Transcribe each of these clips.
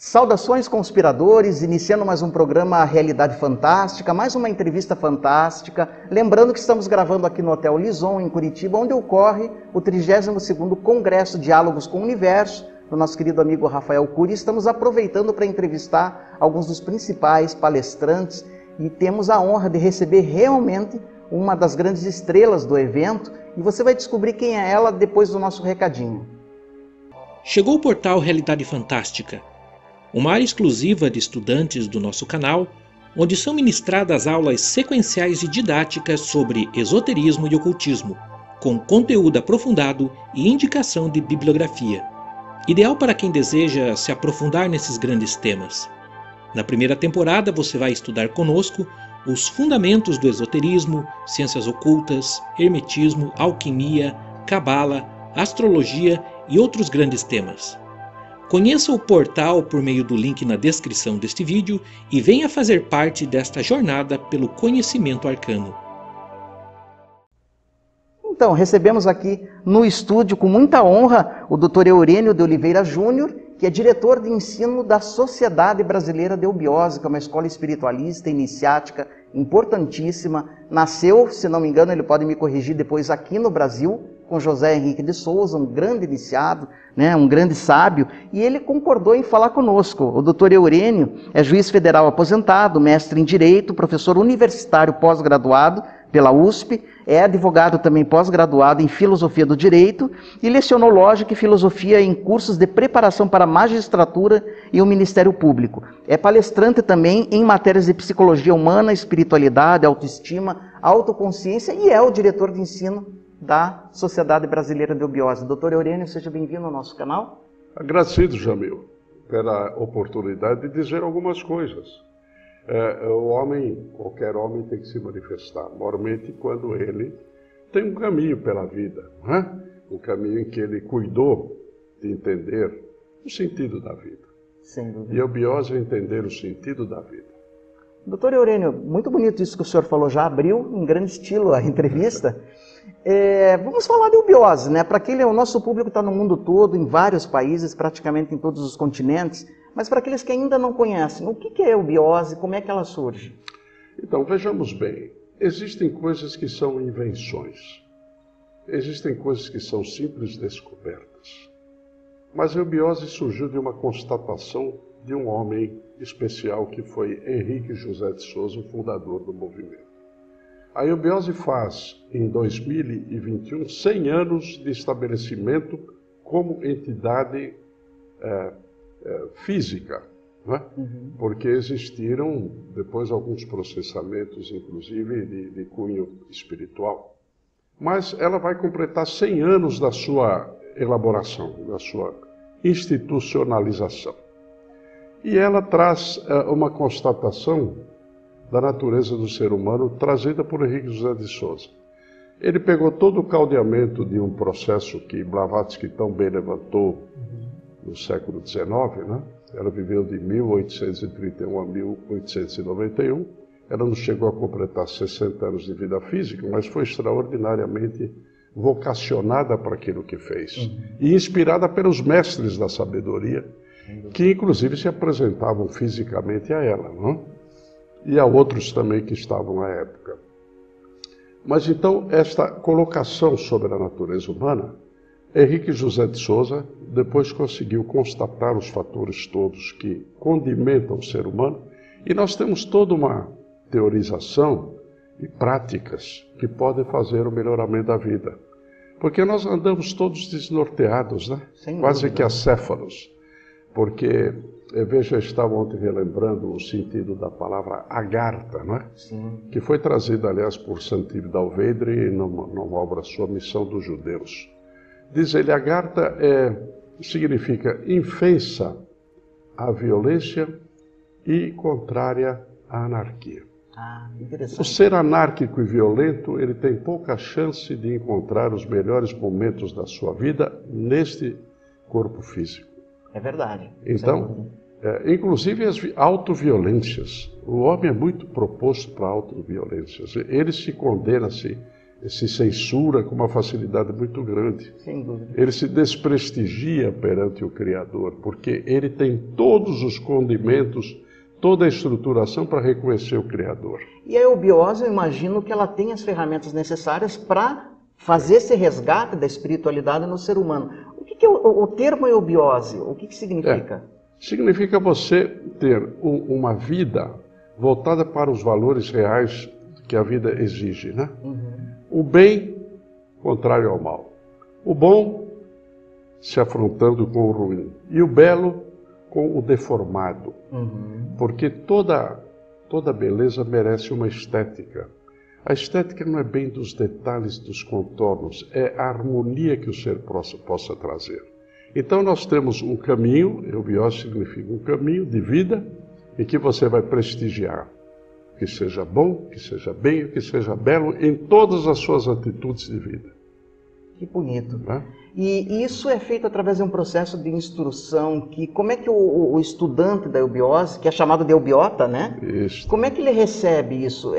Saudações, conspiradores, iniciando mais um programa Realidade Fantástica, mais uma entrevista fantástica. Lembrando que estamos gravando aqui no Hotel Lison, em Curitiba, onde ocorre o 32º Congresso Diálogos com o Universo, do nosso querido amigo Rafael Cury. Estamos aproveitando para entrevistar alguns dos principais palestrantes e temos a honra de receber realmente uma das grandes estrelas do evento, e você vai descobrir quem é ela depois do nosso recadinho. Chegou o portal Realidade Fantástica, uma área exclusiva de estudantes do nosso canal, onde são ministradas aulas sequenciais e didáticas sobre esoterismo e ocultismo, com conteúdo aprofundado e indicação de bibliografia. Ideal para quem deseja se aprofundar nesses grandes temas. Na primeira temporada você vai estudar conosco os fundamentos do esoterismo, ciências ocultas, hermetismo, alquimia, cabala, astrologia e outros grandes temas. Conheça o portal por meio do link na descrição deste vídeo e venha fazer parte desta jornada pelo conhecimento arcano. Então, recebemos aqui no estúdio com muita honra o Dr. Eurênio de Oliveira Júnior, que é diretor de ensino da Sociedade Brasileira de Eubiose, que é uma escola espiritualista, iniciática, importantíssima. Nasceu, se não me engano, ele pode me corrigir depois, aqui no Brasil, com José Henrique de Souza, um grande iniciado, um grande sábio, e ele concordou em falar conosco. O doutor Eurênio é juiz federal aposentado, mestre em Direito, professor universitário pós-graduado pela USP, é advogado também pós-graduado em Filosofia do Direito e lecionou Lógica e Filosofia em cursos de preparação para magistratura e o Ministério Público. É palestrante também em matérias de psicologia humana, espiritualidade, autoestima, autoconsciência e é o diretor de ensino da Sociedade Brasileira de Eubiose. Doutor Eurênio, seja bem-vindo ao nosso canal. Agradecido, Jamil, pela oportunidade de dizer algumas coisas. Qualquer homem tem que se manifestar, mormente quando ele tem um caminho pela vida, não é? Um caminho em que ele cuidou de entender o sentido da vida. Sem dúvida. E a eubiose é entender o sentido da vida. Doutor Eurênio, muito bonito isso que o senhor falou, já abriu em grande estilo a entrevista. Vamos falar de eubiose, né? Para aquele, o nosso público está no mundo todo, em vários países, praticamente em todos os continentes, mas para aqueles que ainda não conhecem, o que é eubiose, como é que ela surge? Então, vejamos bem, existem coisas que são invenções, existem coisas que são simples descobertas, mas a eubiose surgiu de uma constatação de um homem especial que foi Henrique José de Souza, o fundador do movimento. A eubiose faz, em 2021, 100 anos de estabelecimento como entidade física, não é? Porque existiram depois alguns processamentos, inclusive de cunho espiritual. Mas ela vai completar 100 anos da sua elaboração, da sua institucionalização. E ela traz uma constatação da natureza do ser humano trazida por Henrique José de Souza. Ele pegou todo o caldeamento de um processo que Blavatsky tão bem levantou no século XIX, né? Ela viveu de 1831 a 1891, ela não chegou a completar 60 anos de vida física, mas foi extraordinariamente vocacionada para aquilo que fez, e inspirada pelos mestres da sabedoria, que inclusive se apresentavam fisicamente a ela, não? E a outros também que estavam à época. Mas então, esta colocação sobre a natureza humana, Henrique José de Souza depois conseguiu constatar os fatores todos que condimentam o ser humano, e nós temos toda uma teorização e práticas que podem fazer o melhoramento da vida. Porque nós andamos todos desnorteados, né? Quase que acéfalos. Porque, veja, eu estava ontem relembrando o sentido da palavra agartha, né? Sim. Que foi trazida, aliás, por Santiago Dalvedre numa obra sua, Missão dos Judeus. Diz ele, agartha significa infensa à violência e contrária à anarquia. Interessante. O ser anárquico e violento, ele tem pouca chance de encontrar os melhores momentos da sua vida neste corpo físico. É verdade. Então, inclusive as autoviolências. O homem é muito proposto para autoviolências. Ele se condena, se se censura com uma facilidade muito grande. Sem dúvida. Ele se desprestigia perante o Criador, porque ele tem todos os condimentos, toda a estruturação para reconhecer o Criador. E a eubiose, eu imagino que ela tem as ferramentas necessárias para fazer esse resgate da espiritualidade no ser humano. O que é o termo eubiose? O que significa? Significa você ter uma vida voltada para os valores reais que a vida exige, né? O bem, contrário ao mal. O bom, se afrontando com o ruim. E o belo, com o deformado. Porque toda beleza merece uma estética. A estética não é bem dos detalhes, dos contornos, é a harmonia que o ser possa trazer. Então nós temos um caminho, eubiose significa um caminho de vida, em que você vai prestigiar que seja bom, que seja bem, que seja belo em todas as suas atitudes de vida. Que bonito. Né? E isso é feito através de um processo de instrução, que como é que o estudante da eubiose, que é chamado de eubiota, né? Isso. Como é que ele recebe isso?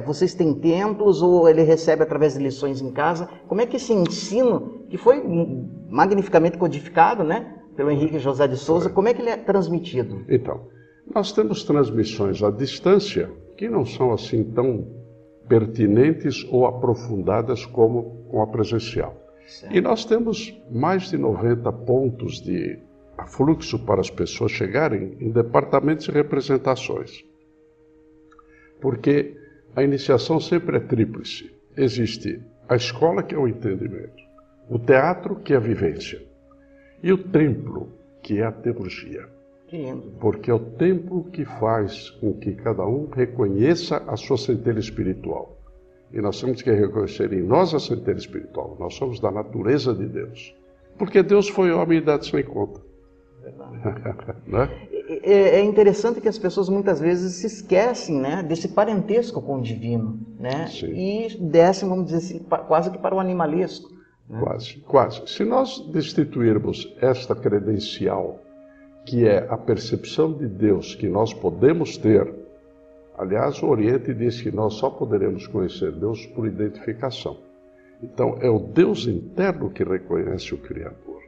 Vocês têm templos ou ele recebe através de lições em casa? Como é que esse ensino, que foi magnificamente codificado, né, pelo Henrique José de Souza, como é que ele é transmitido? Então, nós temos transmissões à distância que não são assim tão pertinentes ou aprofundadas como com a presencial. Certo. E nós temos mais de 90 pontos de afluxo para as pessoas chegarem em departamentos e representações. Porque a iniciação sempre é tríplice. Existe a escola, que é o entendimento, o teatro, que é a vivência, e o templo, que é a teurgia. Que lindo. Porque é o templo que faz com que cada um reconheça a sua centelha espiritual. E nós temos que reconhecer em nós a centelha espiritual. Nós somos da natureza de Deus. Porque Deus foi homem e dado sem conta. Né? É interessante que as pessoas muitas vezes se esquecem, né, desse parentesco com o divino, né? Sim. E descem, vamos dizer assim, quase que para o animalesco. Né? Quase. Se nós destituirmos esta credencial, que é a percepção de Deus que nós podemos ter. Aliás, o Oriente diz que nós só poderemos conhecer Deus por identificação. Então, é o Deus interno que reconhece o Criador.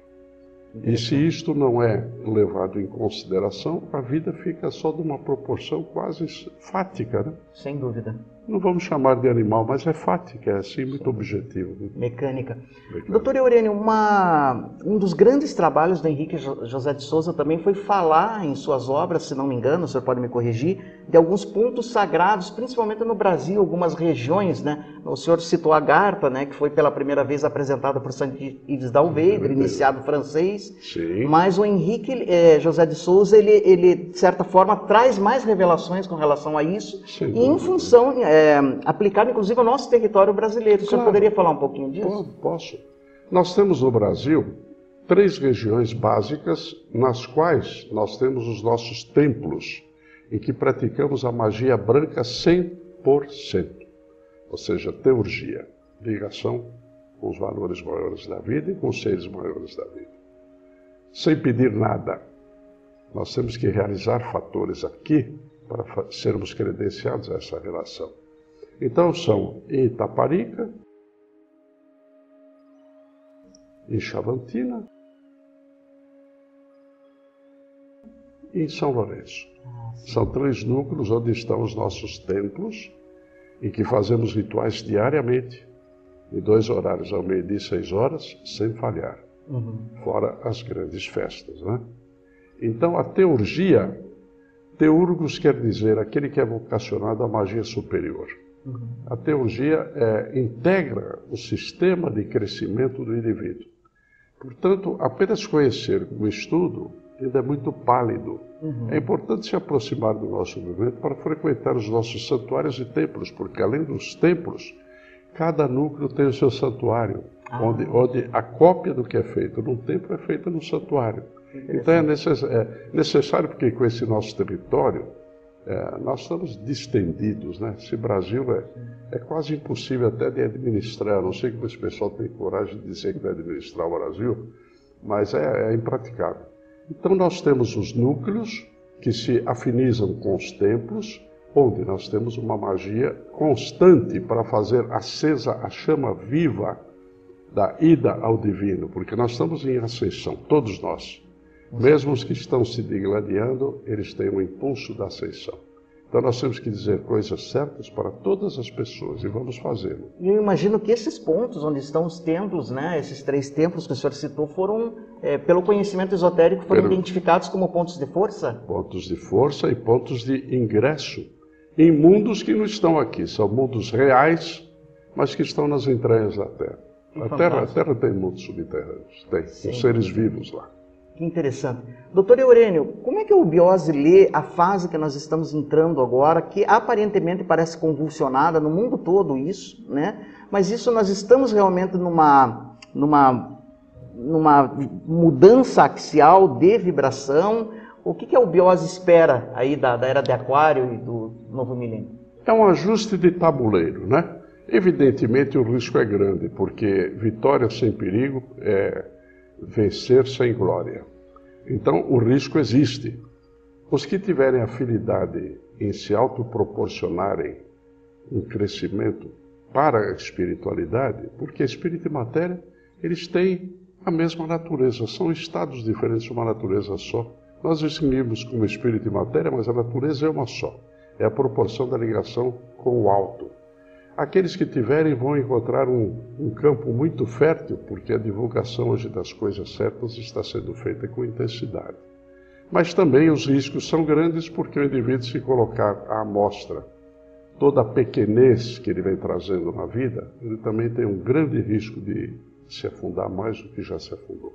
E se isto não é levado em consideração, a vida fica só de uma proporção quase fática, né? Sem dúvida. Não vamos chamar de animal, mas é fática, é assim muito objetivo. Né? Mecânica. Doutor Eurênio, um dos grandes trabalhos do Henrique José de Souza também foi falar em suas obras, se não me engano, o senhor pode me corrigir, de alguns pontos sagrados, principalmente no Brasil, algumas regiões, né? O senhor citou a Garta, né, que foi pela primeira vez apresentada por Saint Yves d'Alveigre, iniciado francês. Sim. Mas o Henrique José de Souza, ele, de certa forma, traz mais revelações com relação a isso, e em função, aplicado inclusive ao nosso território brasileiro. O senhor poderia falar um pouquinho disso? Posso. Nós temos no Brasil 3 regiões básicas nas quais nós temos os nossos templos, em que praticamos a magia branca 100%. Ou seja, teurgia, ligação com os valores maiores da vida e com os seres maiores da vida. Sem pedir nada. Nós temos que realizar fatores aqui para sermos credenciados a essa relação. Então são em Itaparica, em Chavantina e em São Lourenço. São 3 núcleos onde estão os nossos templos, em que fazemos rituais diariamente, em 2 horários, ao meio-dia e 6 horas, sem falhar. Fora as grandes festas, né? Então a teurgia, teurgos quer dizer aquele que é vocacionado à magia superior. A teurgia integra o sistema de crescimento do indivíduo. Portanto, apenas conhecer o estudo ainda é muito pálido. É importante se aproximar do nosso movimento para frequentar os nossos santuários e templos, porque além dos templos, cada núcleo tem o seu santuário, onde a cópia do que é feito num templo é feita no santuário. Então é necessário, porque com esse nosso território, nós estamos distendidos, né? Esse Brasil é quase impossível até de administrar. Não sei como esse pessoal tem coragem de dizer que vai administrar o Brasil, mas é impraticável. Então nós temos os núcleos que se afinizam com os templos, onde nós temos uma magia constante para fazer acesa a chama viva da ida ao divino, porque nós estamos em ascensão, todos nós. Mesmo os que estão se digladiando, eles têm um impulso da ascensão. Então nós temos que dizer coisas certas para todas as pessoas e vamos fazê-lo. E eu imagino que esses pontos onde estão os templos, né, esses 3 templos que o senhor citou, foram, pelo conhecimento esotérico, foram identificados como pontos de força? Pontos de força e pontos de ingresso em mundos que não estão aqui, são mundos reais, mas que estão nas entranhas da Terra. A Terra tem mundos subterrâneos, tem os seres vivos lá. Que interessante. Doutor Eurênio, como é que a eubiose lê a fase que nós estamos entrando agora, que aparentemente parece convulsionada no mundo todo isso, né? Mas isso nós estamos realmente numa mudança axial de vibração. O que a eubiose espera aí da era de Aquário e do novo milênio? É um ajuste de tabuleiro, né? Evidentemente o risco é grande, porque vitória sem perigo é vencer sem glória. Então o risco existe. Os que tiverem afinidade em se autoproporcionarem um crescimento para a espiritualidade, porque espírito e matéria, eles têm a mesma natureza, são estados diferentes de uma natureza só. Nós distinguimos como espírito e matéria, mas a natureza é uma só. É a proporção da ligação com o alto. Aqueles que tiverem vão encontrar um campo muito fértil, porque a divulgação hoje das coisas certas está sendo feita com intensidade. Mas também os riscos são grandes, porque o indivíduo, se colocar à amostra toda a pequenez que ele vem trazendo na vida, ele também tem um grande risco de se afundar mais do que já se afundou.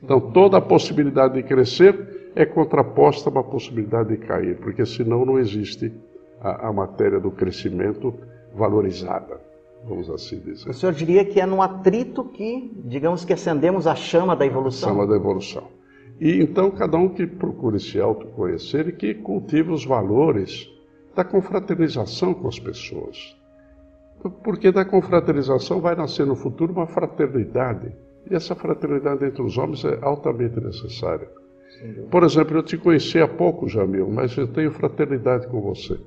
Então toda a possibilidade de crescer é contraposta a uma possibilidade de cair, porque senão não existe a matéria do crescimento valorizada, vamos assim dizer. O senhor diria que é no atrito que, digamos que acendemos a chama da evolução? Chama da evolução. E então cada um que procure se autoconhecer e que cultive os valores da confraternização com as pessoas. Porque da confraternização vai nascer no futuro uma fraternidade. E essa fraternidade entre os homens é altamente necessária. Por exemplo, eu te conheci há pouco, Jamil, mas eu tenho fraternidade com você.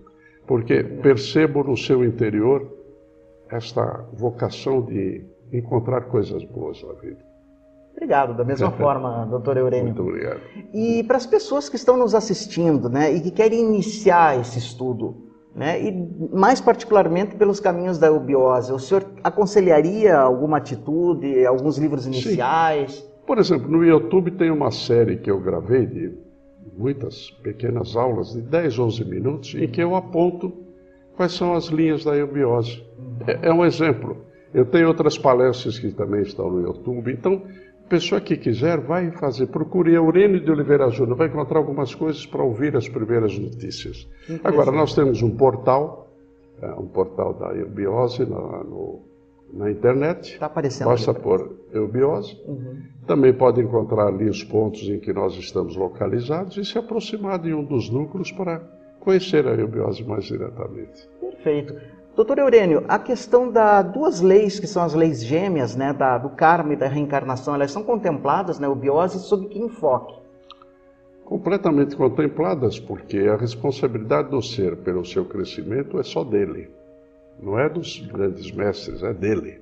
Porque percebo no seu interior esta vocação de encontrar coisas boas na vida. Obrigado, da mesma forma, doutor Eurênio. Muito obrigado. E para as pessoas que estão nos assistindo, né, e que querem iniciar esse estudo, né, e mais particularmente pelos caminhos da eubiose, o senhor aconselharia alguma atitude, alguns livros iniciais? Sim. Por exemplo, no YouTube tem uma série que eu gravei de muitas pequenas aulas de 10, 11 minutos, em que eu aponto quais são as linhas da eubiose. É um exemplo. Eu tenho outras palestras que também estão no YouTube, então, a pessoa que quiser vai fazer, procure Eurênio de Oliveira Júnior, vai encontrar algumas coisas para ouvir as primeiras notícias. Agora, nós temos um portal da eubiose na internet. Está aparecendo. Basta pôr eubiose. Também pode encontrar ali os pontos em que nós estamos localizados e se aproximar de um dos núcleos para conhecer a eubiose mais diretamente. Perfeito. Doutor Eurênio, a questão das 2 leis, que são as leis gêmeas, né, do karma e da reencarnação, elas são contempladas na eubiose sob que enfoque? Completamente contempladas, porque a responsabilidade do ser pelo seu crescimento é só dele. Não é dos grandes mestres, é dele.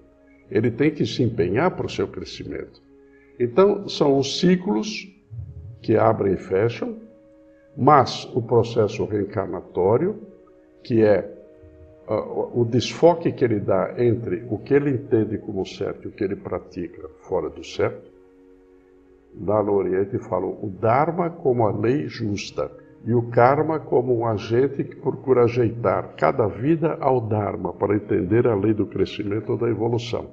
Ele tem que se empenhar para o seu crescimento. Então, são os ciclos que abrem e fecham, mas o processo reencarnatório, que é o desfoque que ele dá entre o que ele entende como certo e o que ele pratica fora do certo. Lá no Oriente falam o Dharma como a lei justa e o Karma como um agente que procura ajeitar cada vida ao Dharma para entender a lei do crescimento ou da evolução.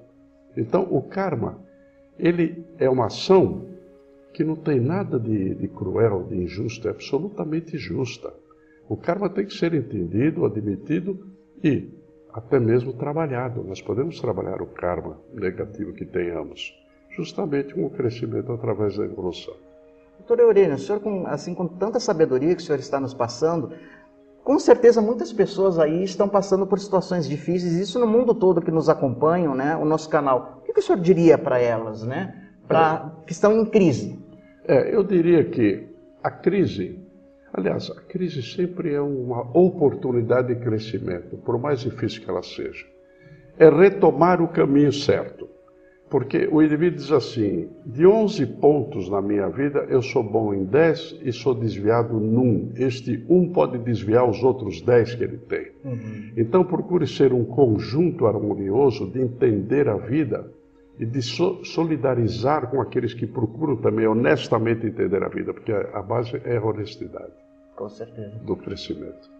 Então, o Karma, ele é uma ação que não tem nada de cruel, de injusto, é absolutamente justa. O Karma tem que ser entendido, admitido e até mesmo trabalhado. Nós podemos trabalhar o Karma negativo que tenhamos, justamente com o crescimento através da evolução. Doutor Eurênio, o senhor, com tanta sabedoria que o senhor está nos passando, com certeza muitas pessoas aí estão passando por situações difíceis, isso no mundo todo que nos acompanham, né, o nosso canal. O que o senhor diria para elas, né, que estão em crise? Eu diria que a crise, Aliás, a crise sempre é uma oportunidade de crescimento, por mais difícil que ela seja. É retomar o caminho certo. Porque o indivíduo diz assim, de 11 pontos na minha vida, eu sou bom em 10 e sou desviado num. Este 1 pode desviar os outros 10 que ele tem. Então procure ser um conjunto harmonioso de entender a vida e de solidarizar com aqueles que procuram também honestamente entender a vida, porque a base é a honestidade. Com certeza. Do crescimento.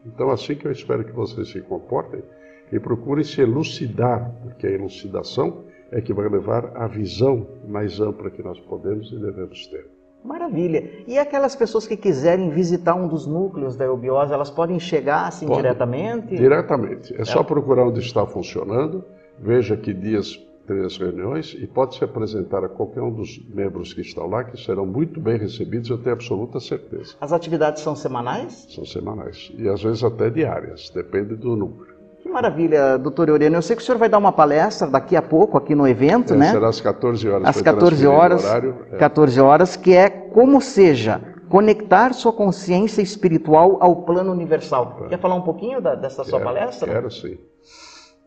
Então assim que eu espero que vocês se comportem e procurem se elucidar, porque a elucidação é que vai levar à visão mais ampla que nós podemos e devemos ter. Maravilha. E aquelas pessoas que quiserem visitar um dos núcleos da eubiose, elas podem chegar assim diretamente? Diretamente. É só procurar onde está funcionando, veja que dias tem as reuniões e pode se apresentar a qualquer um dos membros que estão lá, que serão muito bem recebidos, eu tenho absoluta certeza. As atividades são semanais? São semanais. E às vezes até diárias, depende do núcleo. Que maravilha, doutor Eurênio. Eu sei que o senhor vai dar uma palestra daqui a pouco aqui no evento, né? Será às 14 horas. Às 14 horas, 14 horas, que é como seja, conectar sua consciência espiritual ao plano universal. Quer falar um pouquinho dessa sua palestra? Quero sim.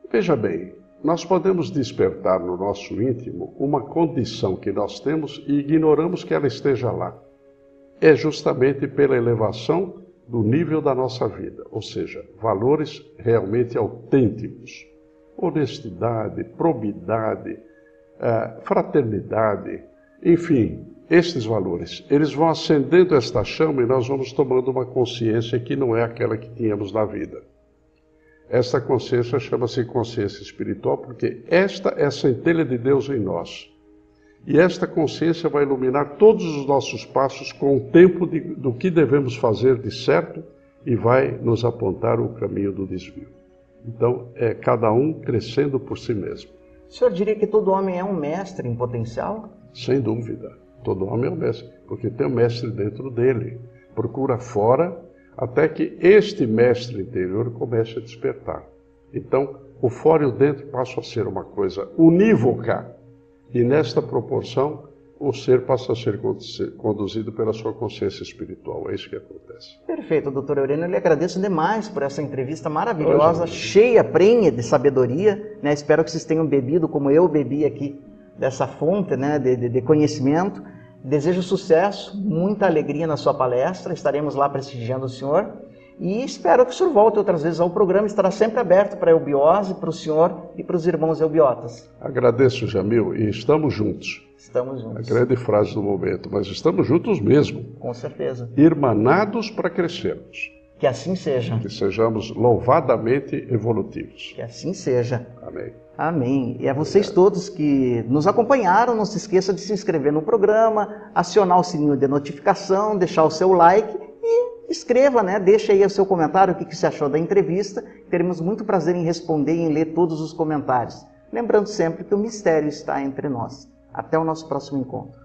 Veja bem, nós podemos despertar no nosso íntimo uma condição que nós temos e ignoramos que ela esteja lá. É justamente pela elevação do nível da nossa vida, ou seja, valores realmente autênticos, honestidade, probidade, fraternidade, enfim, estes valores, eles vão acendendo esta chama e nós vamos tomando uma consciência que não é aquela que tínhamos na vida. Esta consciência chama-se consciência espiritual porque esta é a centelha de Deus em nós. E esta consciência vai iluminar todos os nossos passos com o tempo do que devemos fazer de certo e vai nos apontar o caminho do desvio. Então, é cada um crescendo por si mesmo. O senhor diria que todo homem é um mestre em potencial? Sem dúvida. Todo homem é um mestre, porque tem um mestre dentro dele. Procura fora até que este mestre interior comece a despertar. Então, o fora e o dentro passam a ser uma coisa unívoca. E nesta proporção, o ser passa a ser conduzido pela sua consciência espiritual. É isso que acontece. Perfeito, doutor Eurênio. Eu lhe agradeço demais por essa entrevista maravilhosa, cheia, prenha de sabedoria. Né? Espero que vocês tenham bebido, como eu bebi aqui, dessa fonte, né, de conhecimento. Desejo sucesso, muita alegria na sua palestra. Estaremos lá prestigiando o senhor. E espero que o senhor volte outras vezes ao programa. Estará sempre aberto para a eubiose, para o senhor e para os irmãos eubiotas. Agradeço, Jamil, e estamos juntos. Estamos juntos. A grande frase do momento, mas estamos juntos mesmo. Com certeza. Irmanados para crescermos. Que assim seja. Que sejamos louvadamente evolutivos. Que assim seja. Amém. Amém. E a vocês todos que nos acompanharam, não se esqueça de se inscrever no programa, acionar o sininho de notificação, deixar o seu like e escreva, né? Deixa aí o seu comentário, o que você achou da entrevista. Teremos muito prazer em responder e em ler todos os comentários. Lembrando sempre que o mistério está entre nós. Até o nosso próximo encontro.